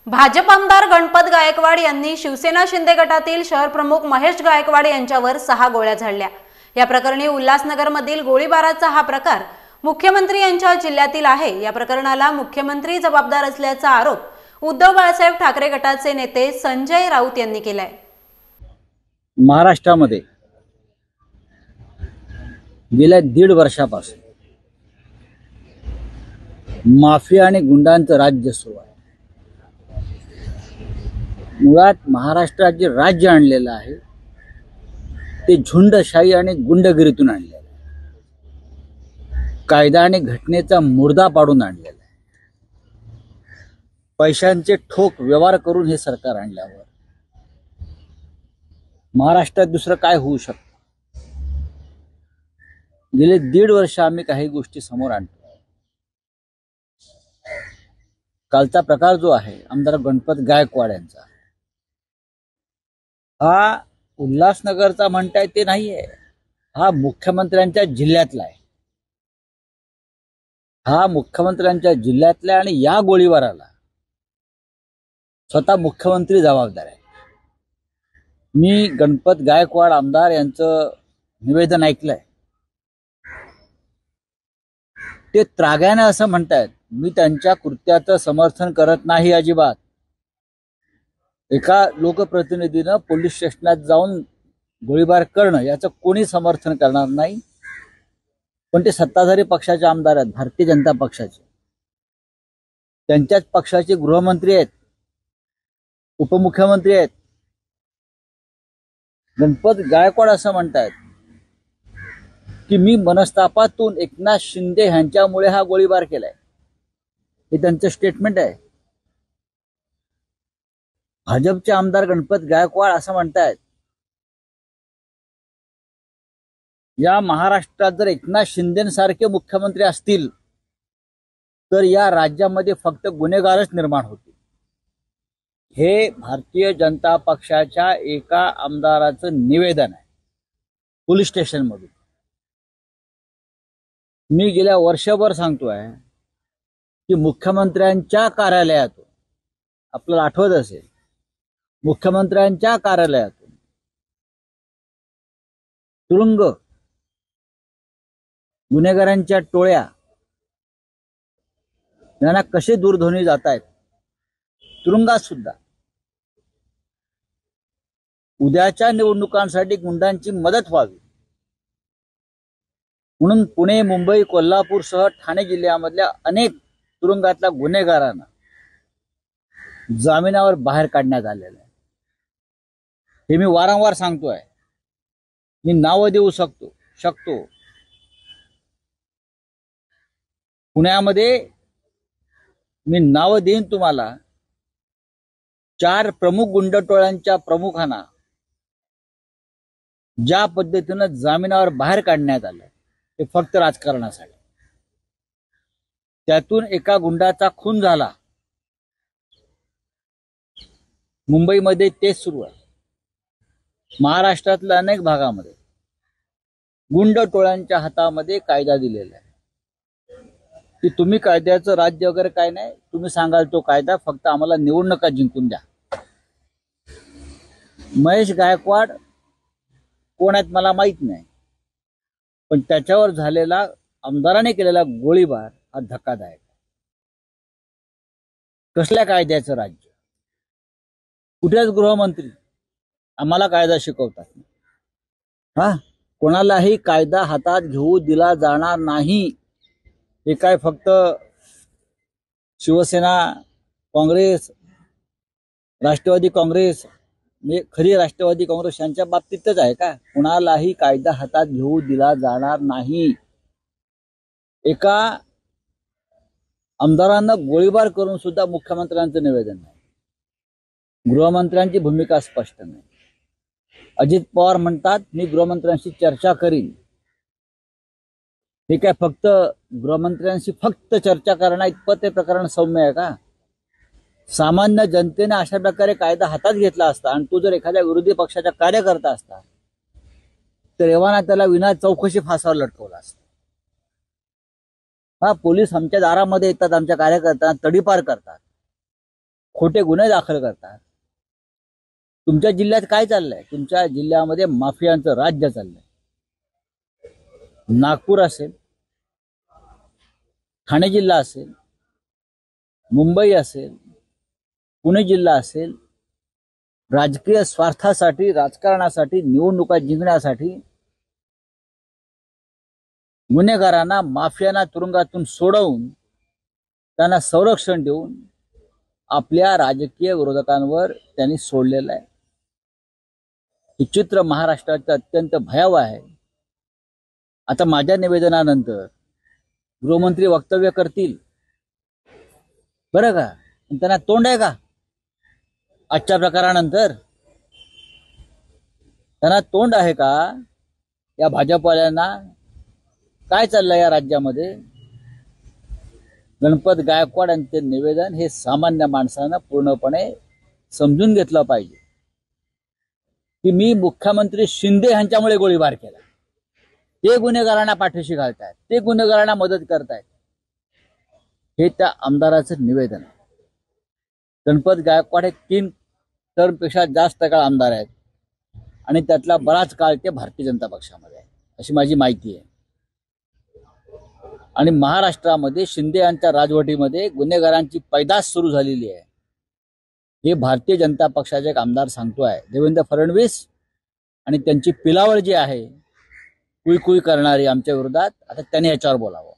भाजप आमदार गणपत गायकवाड यांनी शिवसेना शिंदे गटातील शहर प्रमुख महेश गायकवाड यांच्यावर 6 गोळ्या झाडल्या। या प्रकरणी उल्हासनगरमधील गोळीबाराचा हा प्रकार मुख्यमंत्री यांच्या जिल्ह्यातील आहे। या प्रकरणाला मुख्यमंत्री जबाबदार असल्याचा आरोप उद्धव बाळासाहेब ठाकरे गटाचे नेते संजय राऊत यांनी केलाय। महाराष्ट्रामध्ये गेल्या 1.5 वर्षापासून माफिया आणि गुंडांचं राज्य सुरू आहे। मुळात महाराष्ट्रात जे राज्य आणलेलं आहे ते झुंडशाही आणि गुंडगिरीतून आणलेलं आहे। कायदा आणि घटनेचा मुर्दा पाडून आणलेला आहे। पैशांचे ठोक व्यवहार करून हे सरकार आणल्यावर महाराष्ट्रात दुसरं काय होऊ शकतं? गेले 1.5 वर्ष आम्ही काही गोष्टी समोर आणतो। कालचा प्रकार जो आहे आमदार गणपत गायकवाड यांचा, हा उल्हासनगरचा म्हणताय ते नाहीये, हा मुख्यमंत्र्यांच्या जिल्ह्यातला आहे। हा मुख्यमंत्र्यांच्या जिल्ह्यातला आणि या गोळीबाराला स्वतः मुख्यमंत्री जबाबदार आहे। मी गणपत गायकवाड आमदार यांचं निवेदन ऐकलंय। ते त्राग्याने असं म्हणतायत, मी त्यांच्या कृत्याचं समर्थन करत नाही अजिबात। एका लोकप्रतिनिधीनं पोलीस स्टेशनात जाऊन गोळीबार करणं याचं कोणी समर्थन करणार नाही। पण ते सत्ताधारी पक्षाचे आमदार आहेत, भारतीय जनता पक्षाचे, त्यांच्याच पक्षाचे गृहमंत्री आहेत, उपमुख्यमंत्री आहेत। गणपत गायकवाड असं म्हणतायत की मी मनस्तापातून एकनाथ शिंदे यांच्यामुळे हा गोळीबार केलाय। हे त्यांचं स्टेटमेंट आहे। भाजपचे आमदार गणपत गायकवाड असं म्हणतायत, या महाराष्ट्रात जर एकनाथ शिंदेसारखे मुख्यमंत्री असतील तर या राज्यामध्ये फक्त गुन्हेगारच निर्माण होतील। हे भारतीय जनता पक्षाच्या एका आमदाराचं निवेदन आहे पोलीस स्टेशनमधून। मी गेल्या वर्षभर सांगतोय की मुख्यमंत्र्यांच्या कार्यालयातून, आपल्याला आठवत असेल, मुख्यमंत्र्यांच्या कार्यालयातून तुरुंग, गुन्हेगारांच्या टोळ्या यांना कसे दूरध्वनी जात आहेत, तुरुंगात सुद्धा। उद्याच्या निवडणुकांसाठी गुंडांची मदत व्हावी म्हणून पुणे, मुंबई, कोल्हापूरसह ठाणे जिल्ह्यामधल्या अनेक तुरुंगातल्या गुन्हेगारांना जामिनावर बाहेर काढण्यात आलेलं आहे। हे मी वारंवार सांगतोय, मी नावं देऊ शकतो। पुण्यामध्ये मी नावं देईन तुम्हाला। 4 प्रमुख गुंडटोळ्यांच्या प्रमुखांना ज्या पद्धतीनं जामिनावर बाहेर काढण्यात आलं ते फक्त राजकारणासाठी। त्यातून एका गुंडाचा खून झाला। मुंबईमध्ये तेच सुरू आहे। महाराष्ट्रातल्या अनेक भागामध्ये गुंड टोळ्यांच्या हातामध्ये कायदा दिलेला आहे की तुम्ही कायद्याचं राज्य वगैरे काय नाही, तुम्ही सांगाल तो कायदा, फक्त आम्हाला निवडणुका जिंकून द्या। महेश गायकवाड कोण आहेत मला माहित नाही, पण त्याच्यावर झालेला, आमदाराने केलेला गोळीबार हा धक्कादायक आहे। कसल्या कायद्याचं राज्य? कुठेच गृहमंत्री आम्हाला कायदा शिकवतात। कोणालाही कायदा हातात घेऊ दिला जाणार नाही। हे काय फक्त शिवसेना, काँग्रेस, राष्ट्रवादी काँग्रेस, म्हणजे खरी राष्ट्रवादी काँग्रेस यांच्या बाबतीतच आहे का? कुणालाही कायदा हातात घेऊ दिला जाणार नाही। एका आमदारांना गोळीबार करून सुद्धा मुख्यमंत्र्यांचं निवेदन नाही, गृहमंत्र्यांची भूमिका स्पष्ट नाही। अजित पवार म्हणतात मी गृहमंत्र्यांशी चर्चा करीन। हे काय फक्त गृहमंत्र्यांशी फक्त चर्चा करणं इतपत हे प्रकरण सौम्य आहे का? सामान्य जनतेने अशा प्रकारे कायदा हातात घेतला असता आणि तो जर एखाद्या विरोधी पक्षाचा कार्यकर्ता असता तर एव्हाना त्याला विना चौकशी फासावर लटकवला असता। पोलीस आमच्या दारामध्ये येतात, आमच्या कार्यकर्त्यांना तडीपार करतात, खोटे गुन्हे दाखल करतात. तुमच्या जिल्ह्यात काय चाललंय? तुमच्या जिल्ह्यामध्ये माफियांचं राज्य चाललंय. नागपूर असेल, ठाणे जिल्हा असेल, मुंबई असेल, पुणे जिल्हा असेल, राजकीय स्वार्थासाठी, राजकारणासाठी, निवडणुका जिंकण्यासाठी गुन्हेगारांना, माफियांना तुरुंगातून सोडवून त्यांना संरक्षण देऊन आपल्या राजकीय विरोधकांवर त्यांनी सोडलेलं आहे. हे चित्र महाराष्ट्राचं अत्यंत भयावह आहे. आता माझ्या निवेदनानंतर गृहमंत्री वक्तव्य करतील बरं का, पण त्यांना तोंड आहे का? आजच्या प्रकारानंतर त्यांना तोंड आहे का? या भाजपवाल्यांना काय चाललंय या राज्यामध्ये? गणपत गायकवाड यांचे निवेदन हे सामान्य माणसानं पूर्णपणे समजून घेतलं पाहिजे की मी मुख्यमंत्री शिंदे यांच्यामुळे गोळीबार केला. ते गुन्हेगारांना पाठीशी घालतायत, ते गुन्हेगारांना मदत करतायत. हे त्या आमदाराचं निवेदन आहे. गणपत गायकवाड हे 3 टर्मपेक्षा जास्त काळ आमदार आहेत आणि त्यातला बराच काळ ते भारतीय जनता पक्षामध्ये आहे अशी माझी माहिती आहे. आणि महाराष्ट्रामध्ये शिंदे यांच्या राजवटीमध्ये गुन्हेगारांची पैदास सुरू झालेली आहे. हे भारतीय जनता पक्षाचे एक आमदार सांगतोय. देवेंद्र फडणवीस आणि त्यांची पिलावळ जी आहे कुई कुई करणारी आमच्या विरोधात, आता त्यांनी याच्यावर बोलावं.